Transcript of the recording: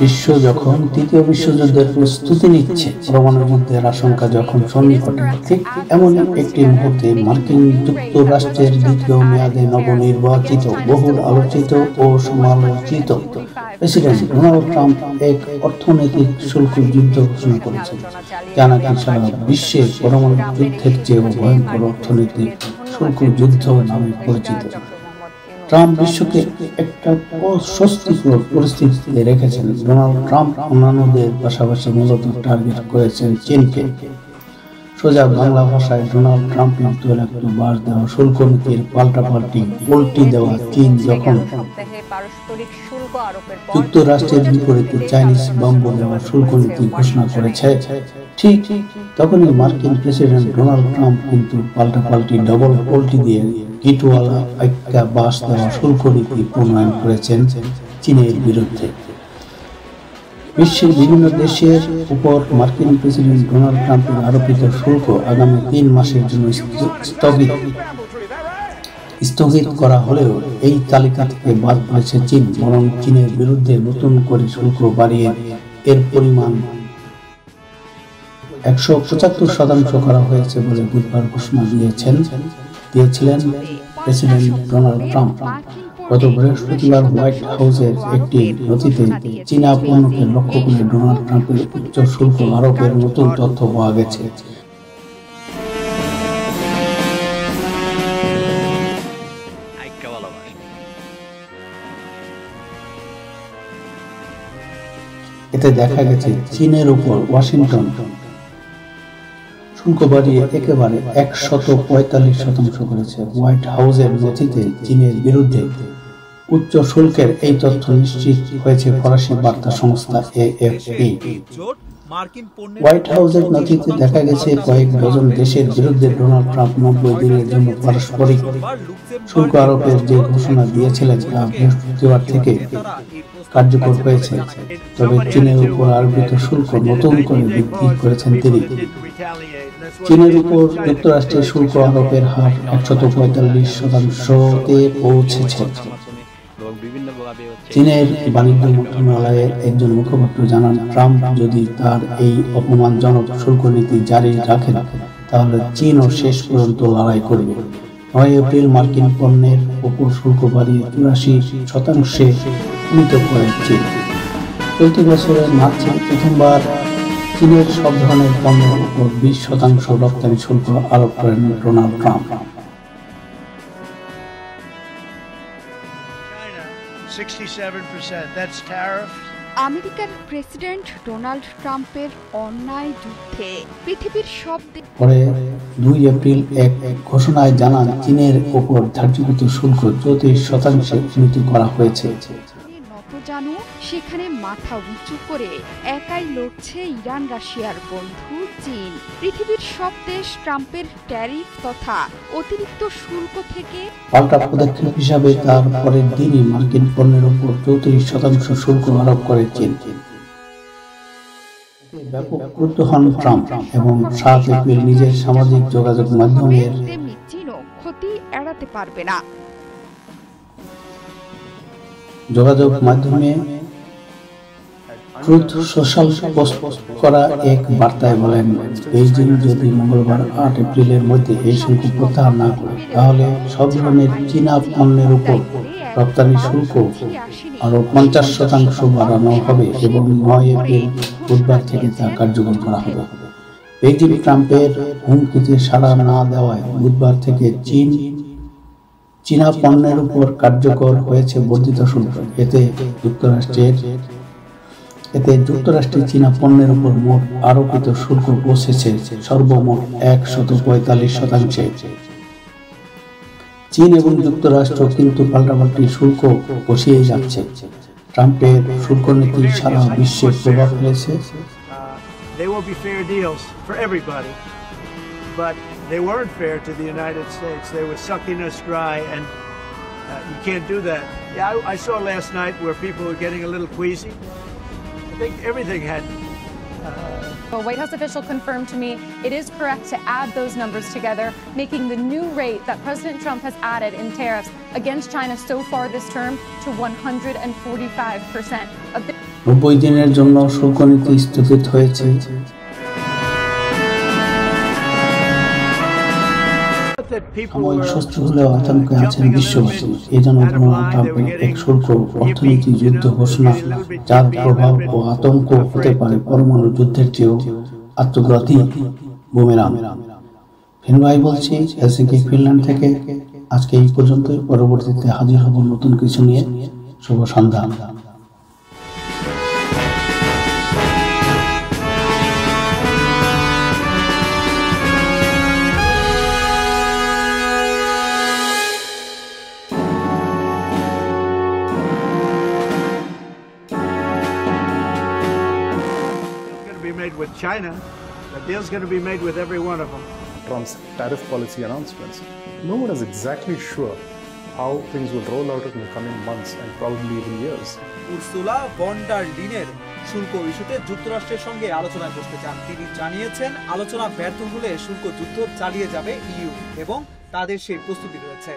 বিশ্ব যখন তৃতীয় বিশ্বযুদ্ধের প্রস্তুতি নিচ্ছে, পরমাণু যুদ্ধের আশঙ্কা যখন সন্নিকটে, ঠিক এমনই একটি মুহূর্তে মার্কিন যুক্তরাষ্ট্রের দ্বিতীয় মেয়াদে নবনির্বাচিত, বহুল আলোচিত ও সমালোচিত প্রেসিডেন্ট ডোনাল্ড ট্রাম্প এক অর্থনৈতিক শুল্ক যুদ্ধ ঘোষণা করেছেন, যা নাকি সারা বিশ্বে পরমাণু যুদ্ধের চেয়েও ভয়ঙ্কর অর্থনৈতিক শুল্ক যুদ্ধ নামে পরিচিত। ট্রাম্প বিশ্বকে একটা অস্বস্তিকর পরিস্থিতিতে রেখেছেন। ডোনাল্ড ট্রাম্প অন্যান্যদের পাশাপাশি মূলত টার্গেট করেছেন চীনকে। সোজা বাংলা ভাষায় ডোনাল্ড ট্রাম্পের তৈলাক্ত বাস দেওয়া শুল্ক নীতির পাল্টি দেওয়া চীন যখন যুক্তরাষ্ট্রের বিপরীতে চাইনিজ বম্ব দেওয়া শুল্ক নীতি ঘোষণা করেছে, ঠিক তখনই মার্কিন প্রেসিডেন্ট ডোনাল্ড ট্রাম্প কিন্তু ডবল পোল্টি দিয়ে গিটওয়ালা একটা বাস দেওয়া শুল্ক নীতি প্রণয়ন করেছেন চীনের বিরুদ্ধে। বিশ্বের বিভিন্ন দেশের উপর মার্কিন প্রেসিডেন্ট ডোনাল্ড ট্রাম্পের আরোপিত শুল্ক আগামী 3 মাসের জন্য স্থগিত করা হলেও এই তালিকা থেকে বাদ পড়েছে চীন। বরং চীনের বিরুদ্ধে নতুন করে শুল্ক বাড়িয়ে এর পরিমাণ 175% করা হয়েছে বলে বুধবার ঘোষণা দিয়েছিলেন প্রেসিডেন্ট ডোনাল্ড ট্রাম্প। গত বৃহস্পতিবার হোয়াইট হাউসের একটি নথিতে চীনা পণ্যকে লক্ষ্য করে ডোনাল্ড ট্রাম্পের উচ্চ শুল্ক আরোপের নতুন তথ্য পাওয়া গেছে। এতে দেখা গেছে চীনের উপর ওয়াশিংটন শুল্ক বাড়িয়ে একেবারে 145% করেছে। হোয়াইট হাউসের নথিতে চীনের বিরুদ্ধে উচ্চ শুল্কের এই তথ্য নিশ্চিত হয়েছে ফরাসি বার্তা সংস্থা এএফপি। হোয়াইট হাউসের নথিতে দেখা গেছে কয়েক ডজন দেশের বিরুদ্ধে ডোনাল্ড ট্রাম্প 90 দিনের জন্য পারস্পরিক শুল্ক আরোপের যে ঘোষণা দিয়েছিলেন তা বৃহস্পতিবার থেকে কার্যকর হয়েছে। তবে চীনের উপর আরোপিত শুল্ক নতুন করে বৃদ্ধি করেছেন তিনি। চীনের উপর যুক্তরাষ্ট্রের শুল্ক আরোপের হার 145%তে পৌঁছেছে। চীনের বাণিজ্য মন্ত্রণালয়ের একজন মুখপাত্র জানান, ট্রাম্প যদি তার এই অপমানজনক শুল্ক নীতি জারি রাখেন তাহলে চীনও শেষ পর্যন্ত লড়াই করবে। 9 এপ্রিল মার্কিন পণ্যের উপর শুল্ক বাড়িয়ে 84% উন্নীত করে চীন। চলতি বছরের মার্চে প্রথমবার চীনের সব ধরনের পণ্যের উপর 20% রপ্তানি শুল্ক আরোপ করেন ডোনাল্ড ট্রাম্প। আমেরিকার প্রেসিডেন্ট ডোনাল্ড ট্রাম্পের অন্যায় যুদ্ধে পৃথিবীর সব পরে 2 এপ্রিল এক ঘোষণায় জানান চীনের উপর ধার্যকৃত শুল্ক 34% উন্নীত করা হয়েছে। জানো সেখানে মাথা উঁচু করে একাই লড়ছে ইরান রাশিয়ার বন্ধু চীন। পৃথিবীর সব দেশ ট্রাম্পের ট্যারিফ তথা অতিরিক্ত শুল্ক থেকে পাল্টা পদক্ষেপ হিসাবে তার পরের দিনই মার্কিন পণ্যের উপর 34% শুল্ক আরোপ করে চীন। ব্যাপক ক্রুদ্ধ হন ট্রাম্প এবং 7 এপ্রিল নিজের সামাজিক যোগাযোগ মাধ্যমের চীনও ক্ষতি এড়াতে পারবে না। যোগাযোগ মাধ্যমে ট্রুথ সোশ্যাল পোস্ট করা এক বার্তায় বলেন, বেইজিং যদি মঙ্গলবার 8 এপ্রিলের মধ্যে এই শুল্ক প্রত্যাহার না করে তাহলে সব ধরনের চীনা পণ্যের উপর রপ্তানি শুল্ক আরো 50% বাড়ানো হবে এবং 9 এপ্রিল বুধবার থেকে তা কার্যকর করা হবে। বেইজিং ট্রাম্পের হুমকিতে সাড়া না দেওয়ায় বুধবার থেকে চীনা পণ্যের উপর কার্যকর হয়েছে বর্ধিত শুল্ক। এতে যুক্তরাষ্ট্রে চীনা পণ্যের উপর মোট আরোপিত শুল্ক পৌঁছেছে সর্বমোট 145%। চীন এবং যুক্তরাষ্ট্র কিন্তু পাল্টাপাল্টি শুল্ক বসিয়ে যাচ্ছে। ট্রাম্পের শুল্ক নীতি সারা বিশ্বে প্রভাব ফেলেছে। But they weren't fair to the United States. They were sucking us dry, and you can't do that. Yeah, I saw last night where people were getting a little queasy. I think everything had A White House official confirmed to me it is correct to add those numbers together, making the new rate that President Trump has added in tariffs against China so far this term to 145%. 90 দিনের জন্য শুল্ক নীতি স্থগিত হয়েছে। সাময়িক স্বস্তি হলেও আতঙ্কে আছেন বিশ্ববাসী। এই জন্য ডোনাল্ড ট্রাম্পের এক শুল্ক অর্থনীতি যুদ্ধ ঘোষণা, যার প্রভাব ও আতঙ্ক হতে পারে পরমাণু যুদ্ধের চেয়েও আত্মঘাতী বুমেরাং। ফিনভাই বলছি হেলসিঙ্কি, ফিনল্যান্ড থেকে। আজকে এই পর্যন্ত, পরবর্তীতে হাজির হব নতুন কিছু নিয়ে। শুভ সন্ধ্যা। With China, the deal's going to be made with every one of them. Trump's tariff policy announcements. No one is exactly sure how things will roll out in the coming months and probably even years. Ursula von der লিনের শুল্ক ইস্যুতে যুক্তরাষ্ট্রের সঙ্গে আলোচনায় বসতে চান। তিনি জানিয়েছেন আলোচনা ব্যর্থ হলে শুল্ক যুদ্ধ চালিয়ে যাবে ইইউ এবং তাদের সেই প্রস্তুতি রয়েছে।